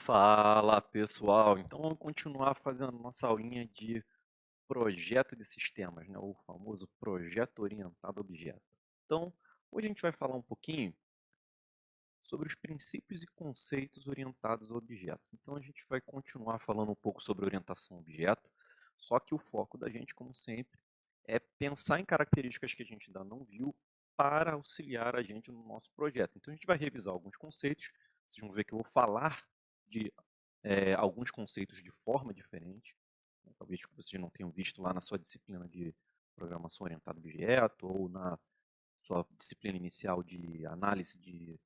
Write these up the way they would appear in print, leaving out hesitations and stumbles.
Fala pessoal, então vamos continuar fazendo nossa aulinha de projeto de sistemas, né? O famoso projeto orientado a objeto. Então, hoje a gente vai falar um pouquinho sobre os princípios e conceitos orientados a objetos. Então, a gente vai continuar falando um pouco sobre orientação a objeto, só que o foco da gente, como sempre, é pensar em características que a gente ainda não viu para auxiliar a gente no nosso projeto. Então, a gente vai revisar alguns conceitos, vocês vão ver que eu vou falar de alguns conceitos de forma diferente, né? Talvez que vocês não tenham visto lá na sua disciplina de programação orientada a objeto ou na sua disciplina inicial de análise de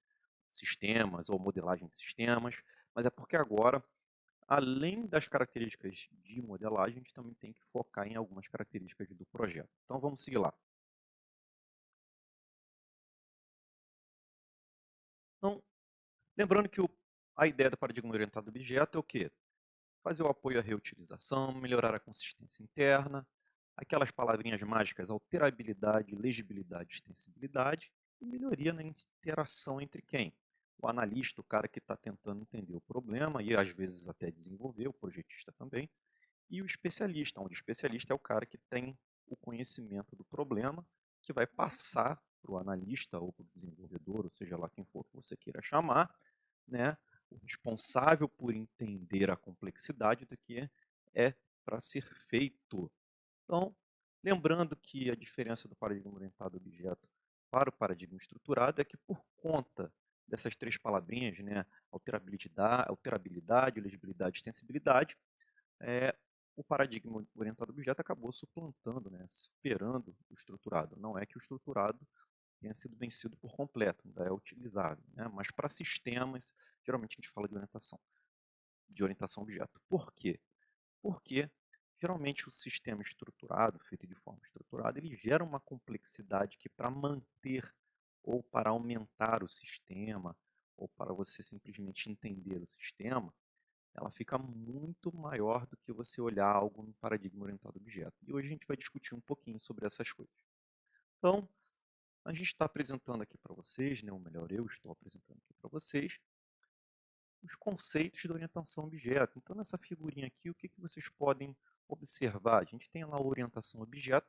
sistemas ou modelagem de sistemas, mas é porque agora, além das características de modelagem, a gente também tem que focar em algumas características do projeto. Então vamos seguir lá. Então, lembrando que a ideia do paradigma orientado a objeto é o quê? Fazer o apoio à reutilização, melhorar a consistência interna, aquelas palavrinhas mágicas, alterabilidade, legibilidade, extensibilidade, e melhoria na interação entre quem? O analista, o cara que está tentando entender o problema e às vezes até desenvolver, o projetista também, e o especialista, onde o especialista é o cara que tem o conhecimento do problema, que vai passar para o analista ou para o desenvolvedor, ou seja lá quem for que você queira chamar, né, o responsável por entender a complexidade do que é para ser feito. Então, lembrando que a diferença do paradigma orientado a objeto para o paradigma estruturado é que por conta dessas três palavrinhas, né, alterabilidade, legibilidade e extensibilidade, é, o paradigma orientado a objeto acabou suplantando, né, superando o estruturado. Não é que o estruturado tenha sido vencido por completo, ainda é utilizável, né? Mas para sistemas, geralmente a gente fala de orientação a objeto. Por quê? Porque geralmente o sistema estruturado, feito de forma estruturada, ele gera uma complexidade que para manter ou para aumentar o sistema, ou para você simplesmente entender o sistema, ela fica muito maior do que você olhar algo no paradigma orientado a objeto. E hoje a gente vai discutir um pouquinho sobre essas coisas. Então, a gente está apresentando aqui para vocês, né, ou melhor, eu estou apresentando aqui para vocês, os conceitos de orientação a objeto. Então, nessa figurinha aqui, o que, que vocês podem observar? A gente tem lá a orientação a objeto,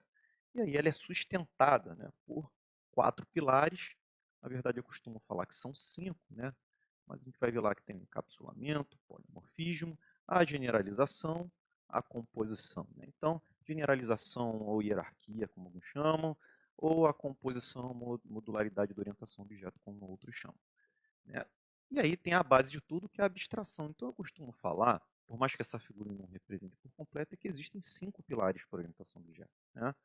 e aí ela é sustentada, né, por quatro pilares. Na verdade, eu costumo falar que são cinco, né? Mas a gente vai ver lá que tem o encapsulamento, polimorfismo, a generalização, a composição, né? Então, generalização ou hierarquia, como alguns chamam, ou a composição, modularidade da orientação a objeto, como outros chamam, né? E aí tem a base de tudo, que é a abstração. Então, eu costumo falar, por mais que essa figura não represente por completo, é que existem cinco pilares para a orientação a objeto, né?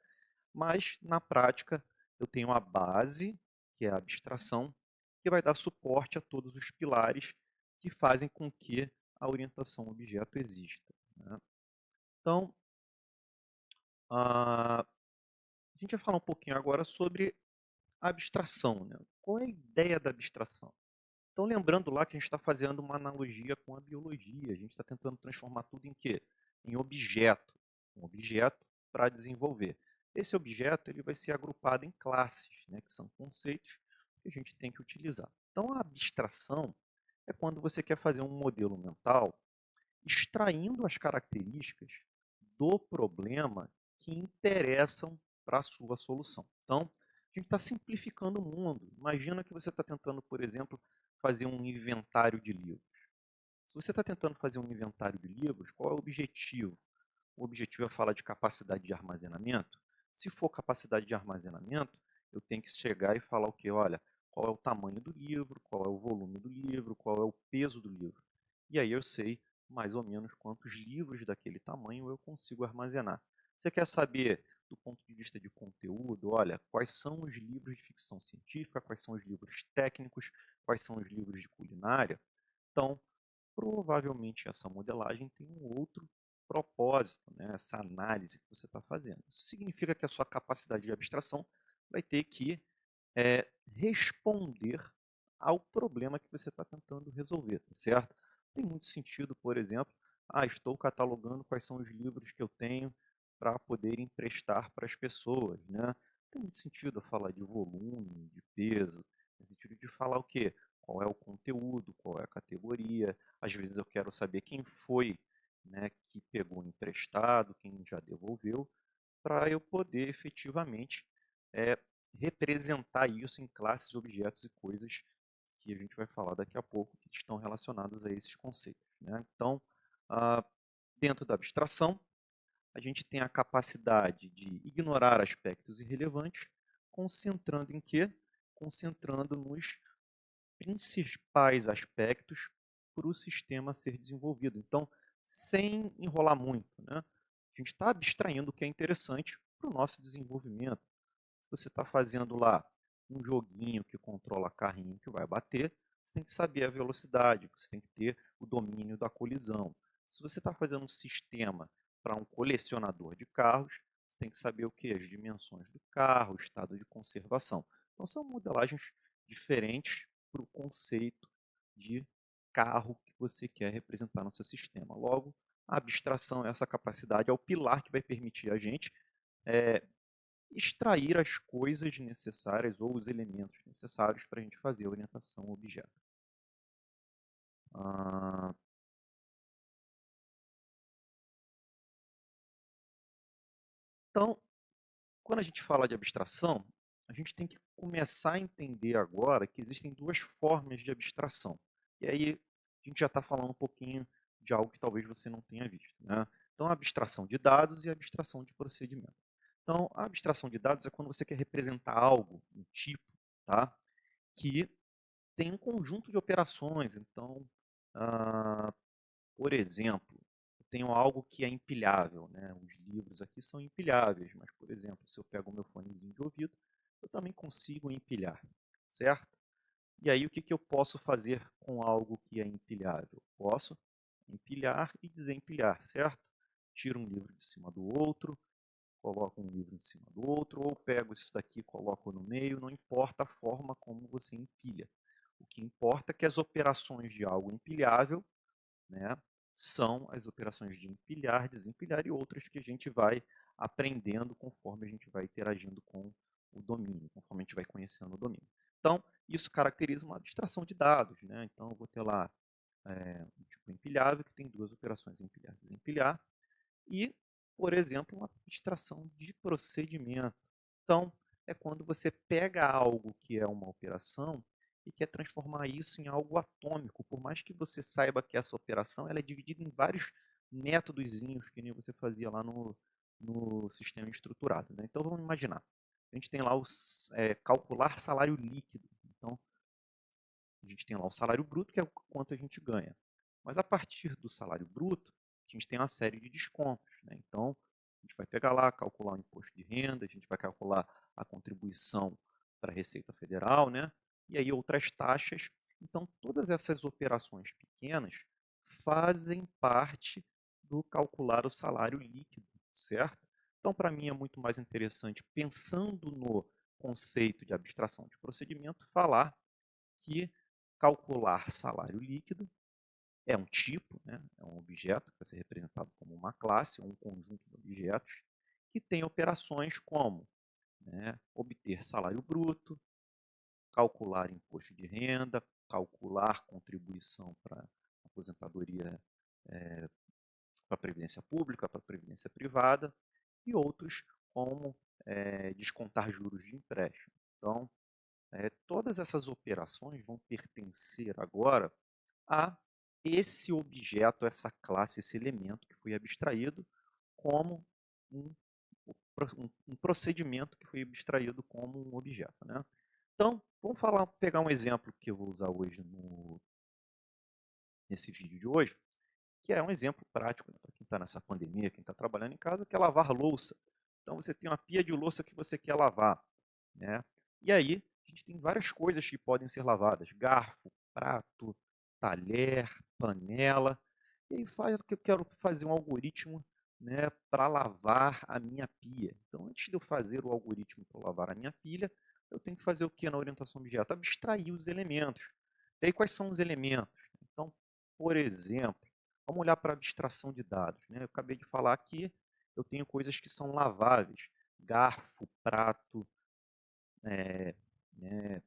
Mas, na prática, eu tenho a base, que é a abstração, que vai dar suporte a todos os pilares que fazem com que a orientação a objeto exista, né? Então, a gente vai falar um pouquinho agora sobre a abstração, né? Qual é a ideia da abstração? Então, lembrando lá que a gente está fazendo uma analogia com a biologia, a gente está tentando transformar tudo em quê? Em objeto. Um objeto para desenvolver. Esse objeto ele vai ser agrupado em classes, né, que são conceitos que a gente tem que utilizar. Então, a abstração é quando você quer fazer um modelo mental extraindo as características do problema que interessam para a sua solução. Então, a gente está simplificando o mundo. Imagina que você está tentando, por exemplo, fazer um inventário de livros. Se você está tentando fazer um inventário de livros, qual é o objetivo? O objetivo é falar de capacidade de armazenamento. Se for capacidade de armazenamento, eu tenho que chegar e falar o quê? Olha, qual é o tamanho do livro, qual é o volume do livro, qual é o peso do livro. E aí eu sei mais ou menos quantos livros daquele tamanho eu consigo armazenar. Você quer saber, do ponto de vista de conteúdo, olha, quais são os livros de ficção científica, quais são os livros técnicos, quais são os livros de culinária? Então, provavelmente essa modelagem tem um outro propósito, né? Essa análise que você está fazendo. Isso significa que a sua capacidade de abstração vai ter que responder ao problema que você está tentando resolver, tá certo? Tem muito sentido, por exemplo, estou catalogando quais são os livros que eu tenho para poder emprestar para as pessoas, né? Tem muito sentido eu falar de volume, de peso, tem sentido de falar o quê? qual é o conteúdo, qual é a categoria. Às vezes eu quero saber quem foi, né, que pegou emprestado, quem já devolveu, para eu poder efetivamente é, representar isso em classes, objetos e coisas que a gente vai falar daqui a pouco, que estão relacionados a esses conceitos, né? Então, ah, dentro da abstração, a gente tem a capacidade de ignorar aspectos irrelevantes, concentrando em quê? Concentrando nos principais aspectos para o sistema ser desenvolvido. Então, sem enrolar muito, né? A gente está abstraindo o que é interessante para o nosso desenvolvimento. Se você está fazendo lá um joguinho que controla carrinho que vai bater, você tem que saber a velocidade, você tem que ter o domínio da colisão. Se você está fazendo um sistema para um colecionador de carros, você tem que saber o que? As dimensões do carro, o estado de conservação. Então, são modelagens diferentes para o conceito de carro que você quer representar no seu sistema. Logo, a abstração, essa capacidade, é o pilar que vai permitir a gente extrair as coisas necessárias ou os elementos necessários para a gente fazer a orientação ao objeto. Ah, então, quando a gente fala de abstração, a gente tem que começar a entender agora que existem duas formas de abstração. E aí a gente já está falando um pouquinho de algo que talvez você não tenha visto, né? Então, a abstração de dados e a abstração de procedimento. Então, a abstração de dados é quando você quer representar algo, um tipo, tá? Que tem um conjunto de operações. Então, ah, por exemplo, eu tenho algo que é empilhável, né? Os livros aqui são empilháveis, mas, por exemplo, se eu pego o meu fonezinho de ouvido, eu também consigo empilhar, certo? E aí, o que, que eu posso fazer com algo que é empilhável? Posso empilhar e desempilhar, certo? Tiro um livro de cima do outro, coloco um livro em cima do outro, ou pego isso daqui e coloco no meio, não importa a forma como você empilha. O que importa é que as operações de algo empilhável, né, são as operações de empilhar, desempilhar e outras que a gente vai aprendendo conforme a gente vai interagindo com o domínio, conforme a gente vai conhecendo o domínio. Então, isso caracteriza uma abstração de dados, né? Então, eu vou ter lá um tipo empilhável que tem duas operações, empilhar e desempilhar, e, por exemplo, uma abstração de procedimento. Então, é quando você pega algo que é uma operação e quer transformar isso em algo atômico. Por mais que você saiba que essa operação ela é dividida em vários métodozinhos, que nem você fazia lá no sistema estruturado, né? Então, vamos imaginar. A gente tem lá o calcular salário líquido. Então, a gente tem lá o salário bruto, que é o quanto a gente ganha. Mas a partir do salário bruto, a gente tem uma série de descontos, né? Então, a gente vai pegar lá, calcular o imposto de renda, a gente vai calcular a contribuição para a Receita Federal, né? E aí outras taxas. Então, todas essas operações pequenas fazem parte do calcular o salário líquido, certo? Então, para mim é muito mais interessante, pensando no conceito de abstração de procedimento, falar que calcular salário líquido é um tipo, né? É um objeto que vai ser representado como uma classe ou um conjunto de objetos que tem operações como, né, obter salário bruto, calcular imposto de renda, calcular contribuição para aposentadoria, para a previdência pública, para a previdência privada e outros como descontar juros de empréstimo. Então, todas essas operações vão pertencer agora a esse objeto, essa classe, esse elemento que foi abstraído como um, um procedimento que foi abstraído como um objeto, né? Então, vamos pegar um exemplo que eu vou usar hoje nesse vídeo de hoje, que é um exemplo prático, né, para quem está nessa pandemia, quem está trabalhando em casa, que é lavar louça. Então, você tem uma pia de louça que você quer lavar, né? E aí, a gente tem várias coisas que podem ser lavadas: garfo, prato, talher, panela. E aí faz que eu quero fazer um algoritmo, né, para lavar a minha pia. Então, antes de eu fazer o algoritmo para lavar a minha pia, eu tenho que fazer o que na orientação objeto? Abstrair os elementos. E aí, quais são os elementos? Então, por exemplo, vamos olhar para a abstração de dados, né? Eu acabei de falar que eu tenho coisas que são laváveis: garfo, prato, né,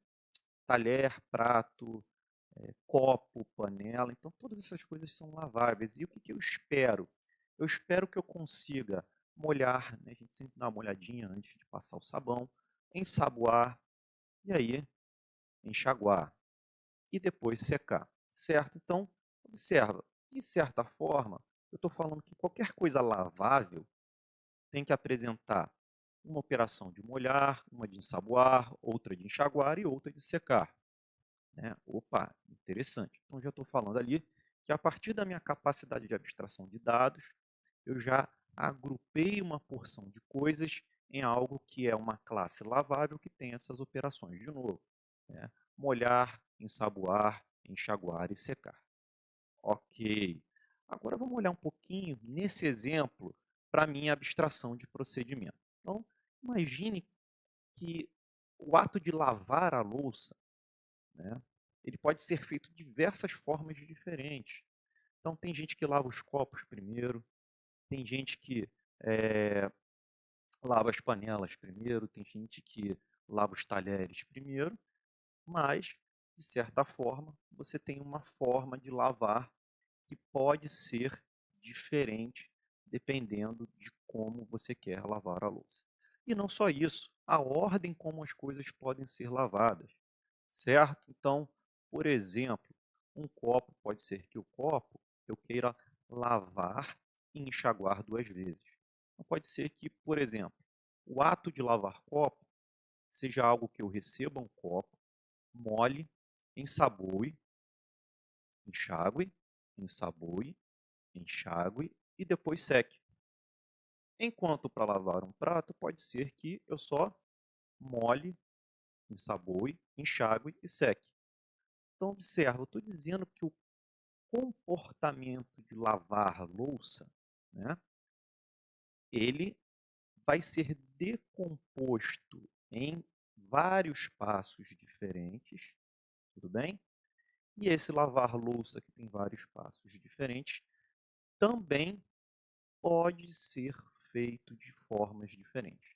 talher, prato, copo, panela, então todas essas coisas são laváveis. E o que que eu espero? Eu espero que eu consiga molhar, né? A gente sempre dá uma molhadinha antes de passar o sabão, ensaboar e aí enxaguar e depois secar, certo? Então, observa, de certa forma, eu estou falando que qualquer coisa lavável tem que apresentar uma operação de molhar, uma de ensaboar, outra de enxaguar e outra de secar, né? Opa, interessante. Então, já estou falando ali que a partir da minha capacidade de abstração de dados, eu já agrupei uma porção de coisas em algo que é uma classe lavável que tem essas operações de novo, né? Molhar, ensaboar, enxaguar e secar. Ok. Agora vamos olhar um pouquinho nesse exemplo para a minha abstração de procedimento. Então, imagine que o ato de lavar a louça, né, ele pode ser feito de diversas formas diferentes. Então, tem gente que lava os copos primeiro, tem gente que lava as panelas primeiro, tem gente que lava os talheres primeiro, mas, de certa forma, você tem uma forma de lavar que pode ser diferente dependendo de como você quer lavar a louça. E não só isso, a ordem como as coisas podem ser lavadas, certo? Então, por exemplo, um copo pode ser que o copo eu queira lavar e enxaguar 2 vezes. Então, pode ser que, por exemplo, o ato de lavar copo seja algo que eu receba um copo, molhe, ensaboe, enxague, ensaboe, enxague e depois seque. Enquanto para lavar um prato pode ser que eu só molhe, ensaboe, enxague e seque. Então observa, eu estou dizendo que o comportamento de lavar louça, né, ele vai ser decomposto em vários passos diferentes, tudo bem? E esse lavar louça que tem vários passos diferentes também pode ser feito de formas diferentes.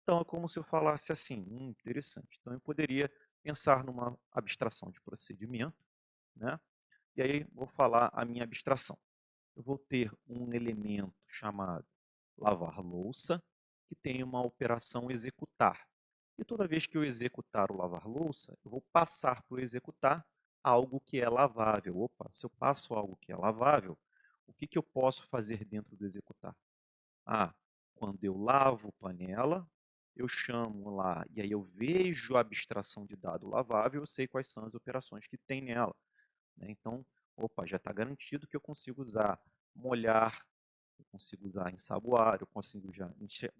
Então, é como se eu falasse assim, interessante. Então, eu poderia pensar numa abstração de procedimento, né? E aí, vou falar a minha abstração. Eu vou ter um elemento chamado lavar louça, que tem uma operação executar. E toda vez que eu executar o lavar louça, eu vou passar por executar algo que é lavável. Opa, se eu passo algo que é lavável, o que que eu posso fazer dentro do executar? Ah, quando eu lavo panela, eu chamo lá, e aí eu vejo a abstração de dado lavável, eu sei quais são as operações que tem nela, né? Então, opa, já está garantido que eu consigo usar molhar, eu consigo usar ensaboar, eu consigo já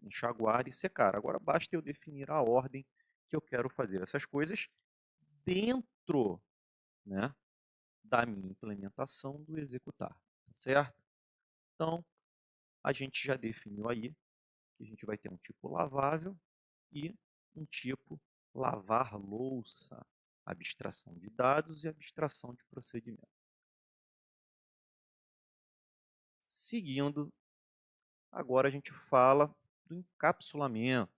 enxaguar e secar. Agora basta eu definir a ordem que eu quero fazer essas coisas dentro, né, da minha implementação do executar, tá certo? Então, a gente já definiu aí que a gente vai ter um tipo lavável e um tipo lavar louça, abstração de dados e abstração de procedimento. Seguindo, agora a gente fala do encapsulamento.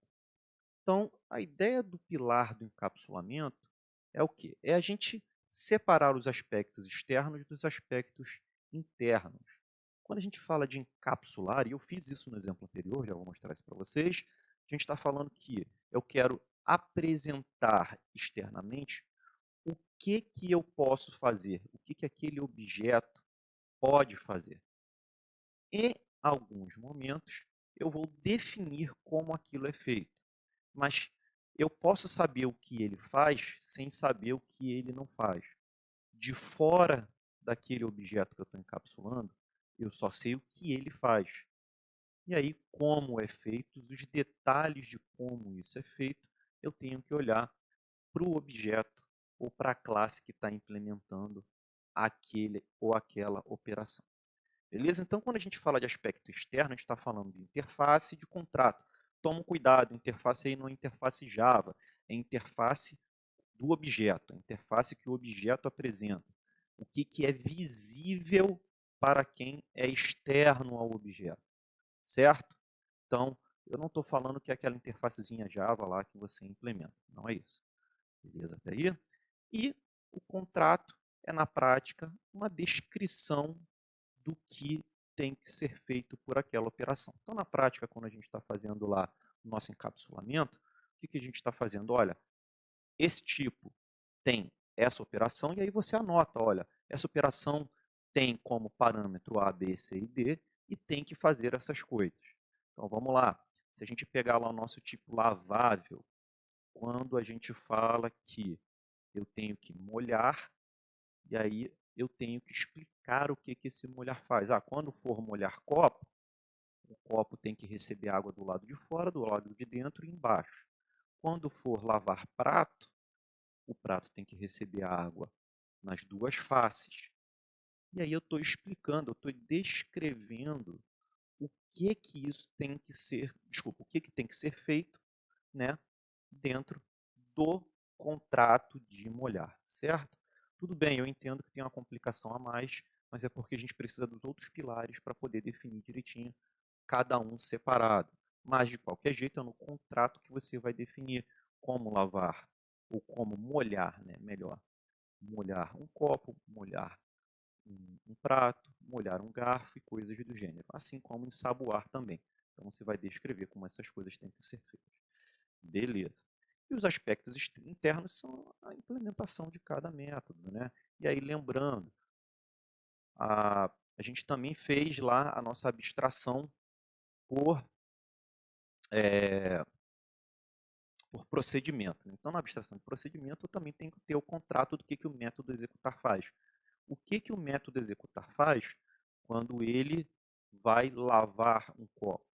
Então, a ideia do pilar do encapsulamento é o quê? É a gente separar os aspectos externos dos aspectos internos. Quando a gente fala de encapsular, e eu fiz isso no exemplo anterior, já vou mostrar isso para vocês, a gente está falando que eu quero apresentar externamente o que eu posso fazer, o que aquele objeto pode fazer. Em alguns momentos, eu vou definir como aquilo é feito, mas eu posso saber o que ele faz sem saber o que ele não faz. De fora daquele objeto que eu estou encapsulando, eu só sei o que ele faz. E aí, como é feito, os detalhes de como isso é feito, eu tenho que olhar para o objeto ou para a classe que está implementando aquele ou aquela operação. Beleza? Então, quando a gente fala de aspecto externo, a gente está falando de interface e de contrato. Toma cuidado, interface aí não é interface Java, é interface do objeto, a interface que o objeto apresenta. O que, que é visível para quem é externo ao objeto, certo? Então, eu não estou falando que é aquela interfacezinha Java lá que você implementa, não é isso. Beleza até aí? E o contrato é, na prática, uma descrição do que tem que ser feito por aquela operação. Então, na prática, quando a gente está fazendo lá o nosso encapsulamento, o que a gente está fazendo? Olha, esse tipo tem essa operação, e aí você anota, olha, essa operação tem como parâmetro A, B, C e D, e tem que fazer essas coisas. Então, vamos lá. Se a gente pegar lá o nosso tipo lavável, quando a gente fala que eu tenho que molhar, e aí eu tenho que explicar o que esse molhar faz. Quando for molhar copo, o copo tem que receber água do lado de fora, do lado de dentro e embaixo. Quando for lavar prato, o prato tem que receber água nas duas faces. E aí eu estou explicando, eu estou descrevendo o que isso tem que ser, desculpa, o que tem que ser feito, né, dentro do contrato de molhar, certo? Tudo bem, eu entendo que tem uma complicação a mais, mas é porque a gente precisa dos outros pilares para poder definir direitinho cada um separado. Mas, de qualquer jeito, é no contrato que você vai definir como lavar, ou como molhar, né? Melhor, molhar um copo, molhar um prato, molhar um garfo e coisas do gênero. Assim como ensaboar também. Então, você vai descrever como essas coisas têm que ser feitas. Beleza. E os aspectos internos são a implementação de cada método, né? E aí, lembrando, a gente também fez lá a nossa abstração por, por procedimento. Então, na abstração de procedimento, eu também tenho que ter o contrato do que o método executar faz. O que o método executar faz quando ele vai lavar um copo?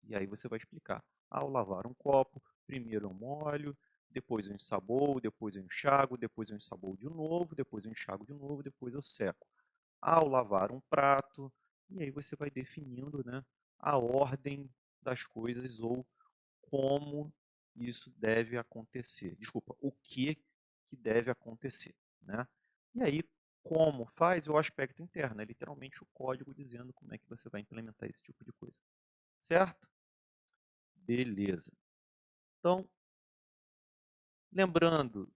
E aí você vai explicar. Ao lavar um copo, primeiro eu molho, depois eu ensaboo, depois eu enxago, depois eu ensaboo de novo, depois eu enxago de novo, depois eu seco. Ao lavar um prato, e aí você vai definindo, né, a ordem das coisas ou como isso deve acontecer. Desculpa, o que deve acontecer, né? E aí, como faz o aspecto interno, é literalmente o código dizendo como é que você vai implementar esse tipo de coisa. Certo? Beleza. Então, lembrando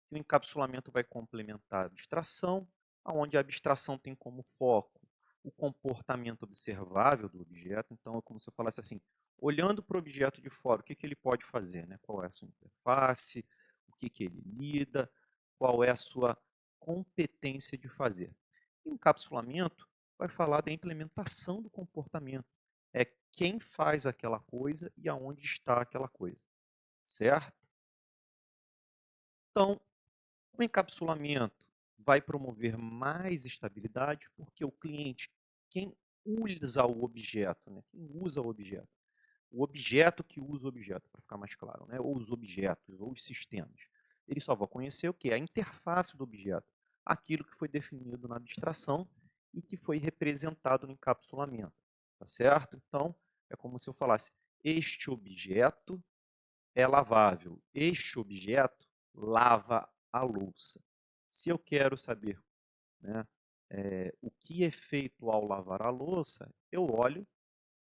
que o encapsulamento vai complementar a abstração, onde a abstração tem como foco o comportamento observável do objeto. Então, é como se eu falasse assim, olhando para o objeto de fora, o que ele pode fazer? Né? Qual é a sua interface, o que ele lida, qual é a sua competência de fazer. E o encapsulamento vai falar da implementação do comportamento. É quem faz aquela coisa e aonde está aquela coisa. Certo? Então, o encapsulamento vai promover mais estabilidade porque o cliente, quem usa o objeto, né? Quem usa o objeto que usa o objeto, para ficar mais claro, né? Ou os objetos, ou os sistemas, ele só vai conhecer o que? A interface do objeto, aquilo que foi definido na abstração e que foi representado no encapsulamento, tá certo? Então, é como se eu falasse, este objeto é lavável. Este objeto lava a louça. Se eu quero saber, né, o que é feito ao lavar a louça, eu olho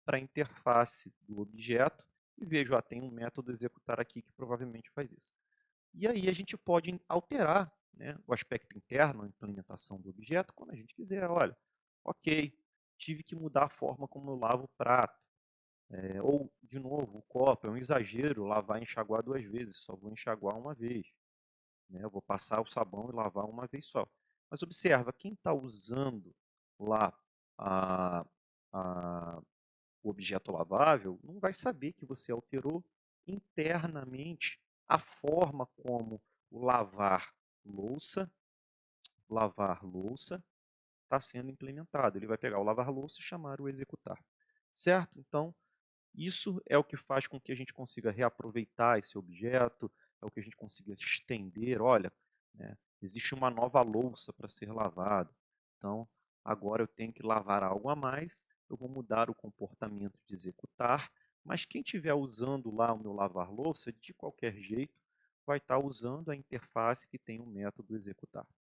para a interface do objeto e vejo, tem um método executar aqui que provavelmente faz isso. E aí a gente pode alterar, né, o aspecto interno, a implementação do objeto, quando a gente quiser. Olha, ok, tive que mudar a forma como eu lavo o prato. Ou, de novo, o copo, é um exagero lavar e enxaguar duas vezes, só vou enxaguar uma vez. Né? Eu vou passar o sabão e lavar uma vez só. Mas observa, quem está usando lá a, a, o objeto lavável não vai saber que você alterou internamente a forma como o lavar louça está sendo implementado. Ele vai pegar o lavar louça e chamar o executar. Certo? Então, isso é o que faz com que a gente consiga reaproveitar esse objeto, é o que a gente consiga estender. Olha, né, existe uma nova louça para ser lavada. Então, agora eu tenho que lavar algo a mais, eu vou mudar o comportamento de executar, mas quem estiver usando lá o meu lavar louça, de qualquer jeito, vai estar usando a interface que tem o método executar.